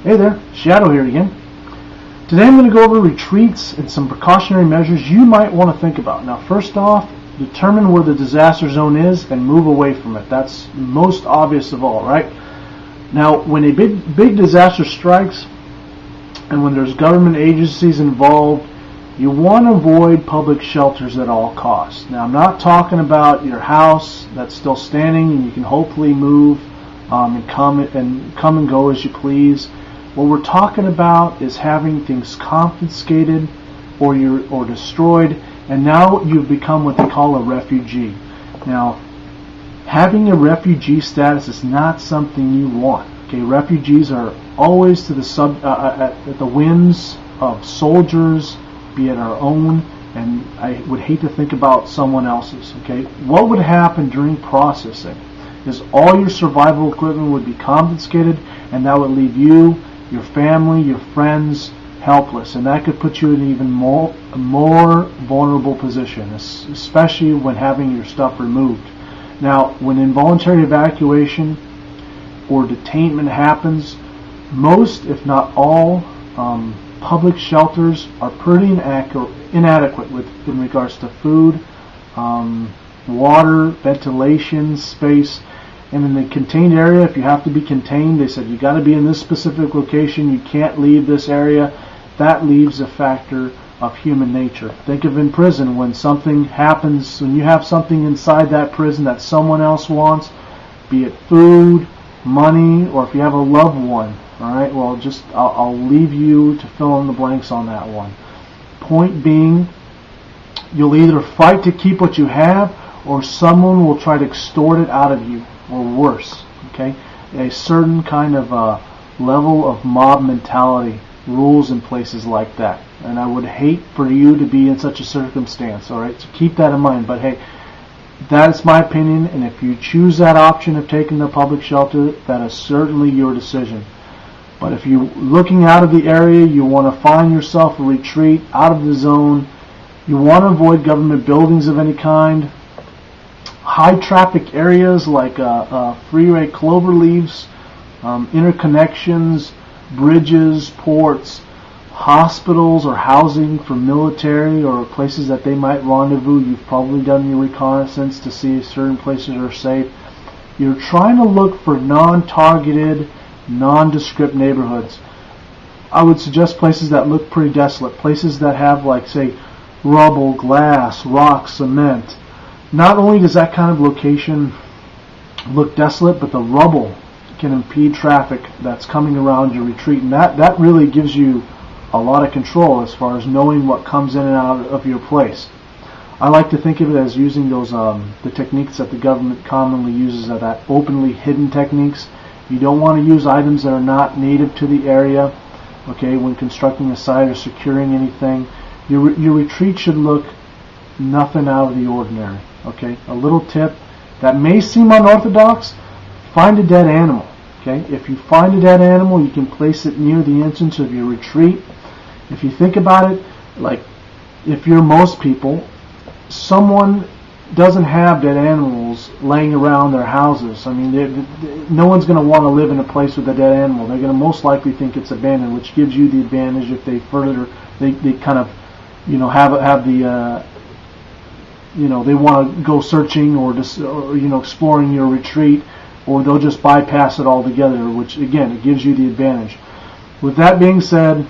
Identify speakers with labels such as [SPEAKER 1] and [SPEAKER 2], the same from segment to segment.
[SPEAKER 1] Hey there, Shadow here again. Today I'm going to go over retreats and some precautionary measures you might want to think about. Now first off, determine where the disaster zone is and move away from it. That's most obvious of all, right? Now when a big disaster strikes and when there's government agencies involved, you want to avoid public shelters at all costs. Now I'm not talking about your house that's still standing and you can hopefully move and come and go as you please. What we're talking about is having things confiscated or destroyed, and now you've become what they call a refugee. Now, having a refugee status is not something you want. Okay, refugees are always to at the whims of soldiers, be it our own, and I would hate to think about someone else's. Okay, what would happen during processing is all your survival equipment would be confiscated, and that would leave you, your family, your friends helpless, and that could put you in an even more vulnerable position, especially when having your stuff removed. Now, when involuntary evacuation or detainment happens, most, if not all, public shelters are pretty inadequate in regards to food, water, ventilation, space. And in the contained area, if you have to be contained, they said you got to be in this specific location, you can't leave this area. That leaves a factor of human nature. Think of in prison, when something happens, when you have something inside that prison that someone else wants, be it food, money, or if you have a loved one. Alright, well, I'll leave you to fill in the blanks on that one. Point being, you'll either fight to keep what you have, or someone will try to extort it out of you, or worse. Okay, a certain kind of level of mob mentality rules in places like that, and I would hate for you to be in such a circumstance. Alright, so keep that in mind. But hey, that is my opinion, and if you choose that option of taking the public shelter, that is certainly your decision. But if you're looking out of the area, you want to find yourself a retreat out of the zone, you want to avoid government buildings of any kind, high traffic areas like freeway clover leaves, interconnections, bridges, ports, hospitals or housing for military or places that they might rendezvous. You've probably done your reconnaissance to see if certain places are safe. You're trying to look for non-targeted, nondescript neighborhoods. I would suggest places that look pretty desolate, places that have, like, say, rubble, glass, rock, cement. Not only does that kind of location look desolate, but the rubble can impede traffic that's coming around your retreat, and that really gives you a lot of control as far as knowing what comes in and out of your place. I like to think of it as using those the techniques that the government commonly uses, that openly hidden techniques. You don't want to use items that are not native to the area. Okay, when constructing a site or securing anything, your retreat should look nothing out of the ordinary. Okay, a little tip that may seem unorthodox: find a dead animal. Okay, if you find a dead animal, you can place it near the entrance of your retreat. If you think about it, like if you're most people, someone doesn't have dead animals laying around their houses. I mean, no one's going to want to live in a place with a dead animal. They're going to most likely think it's abandoned, which gives you the advantage if they kind of, have the they want to go searching or exploring your retreat, or they'll just bypass it altogether, which again, it gives you the advantage. With that being said,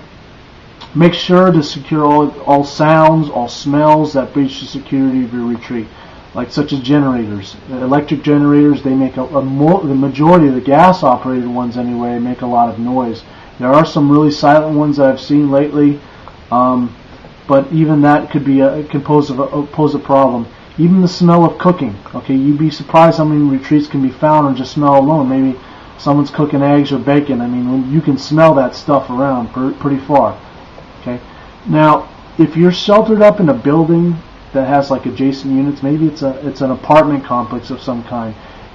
[SPEAKER 1] make sure to secure all sounds, all smells that breach the security of your retreat, like such as generators. Electric generators, they make the majority of the gas-operated ones anyway make a lot of noise. There are some really silent ones that I've seen lately, but even that can pose a problem. Even the smell of cooking. Okay, you'd be surprised how many retreats can be found on just smell alone. Maybe someone's cooking eggs or bacon. I mean, you can smell that stuff around pretty far. Okay, now if you're sheltered up in a building that has like adjacent units, maybe it's an apartment complex of some kind,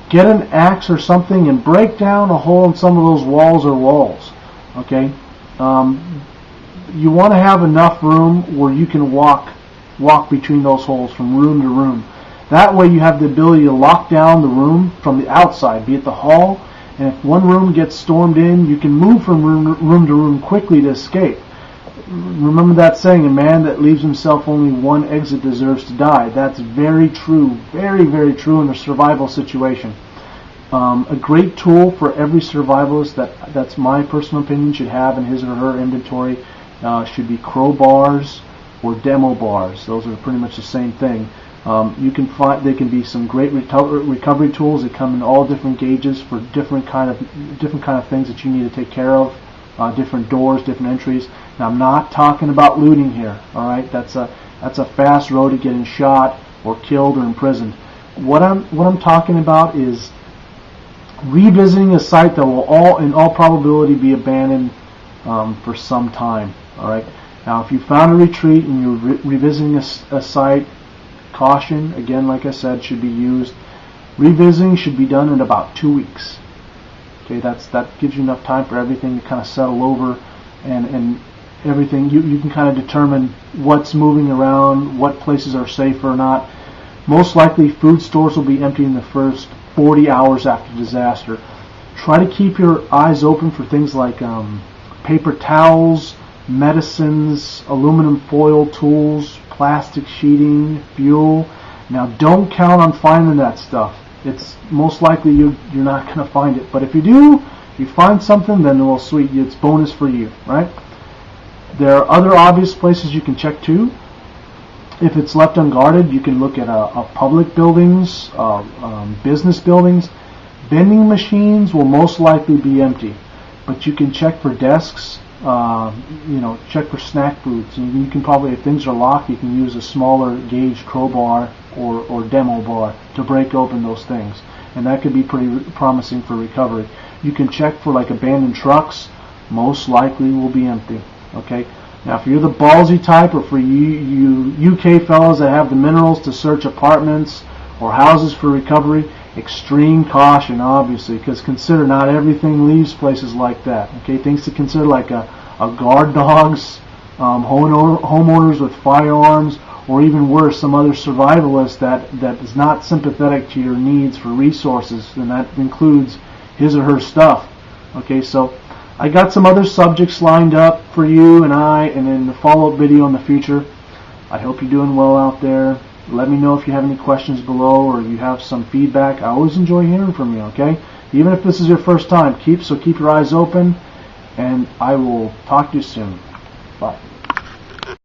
[SPEAKER 1] get an axe or something and break down a hole in some of those walls. Okay, you want to have enough room where you can walk between those holes from room to room. That way you have the ability to lock down the room from the outside, be it the hall, And if one room gets stormed in, you can move from room to room quickly to escape. Remember that saying, a man that leaves himself only one exit deserves to die. That's very true, very, very true in a survival situation. A great tool for every survivalist, that's my personal opinion, should have in his or her inventory should be crowbars or demo bars. Those are pretty much the same thing. You can find they can be some great recovery tools that come in all different gauges for different kind of things that you need to take care of. Different doors, different entries. Now, I'm not talking about looting here. All right, that's a fast road to getting shot or killed or imprisoned. What I'm talking about is revisiting a site that will in all probability be abandoned for some time. All right. Now, if you found a retreat and you're revisiting a site, caution again, like I said, should be used. Revisiting should be done in about 2 weeks. Okay, that gives you enough time for everything to kind of settle over, and everything you can kind of determine what's moving around, what places are safe or not. Most likely, food stores will be empty in the first 40 hours after disaster. Try to keep your eyes open for things like paper towels, medicines, aluminum foil tools, plastic sheeting, fuel. Now, don't count on finding that stuff. It's most likely you're not going to find it. But if you do, you find something, then well, sweet, it's bonus for you, right? There are other obvious places you can check too. If it's left unguarded, you can look at public buildings, business buildings. Vending machines will most likely be empty, but you can check for desks. Check for snack foods. And you can probably, if things are locked, you can use a smaller gauge crowbar or demo bar to break open those things, and that could be pretty promising for recovery. You can check for like abandoned trucks. Most likely will be empty. Okay. Now, if you're the ballsy type, or for you UK fellows that have the minerals to search apartments or houses for recovery, extreme caution, obviously, because consider not everything leaves places like that. Okay, things to consider like a guard dogs, homeowners with firearms, or even worse, some other survivalist that is not sympathetic to your needs for resources, and that includes his or her stuff. Okay, so I got some other subjects lined up for you and in the follow-up video in the future. I hope you're doing well out there. Let me know if you have any questions below or you have some feedback. I always enjoy hearing from you, okay? Even if this is your first time, keep your eyes open, and I will talk to you soon. Bye.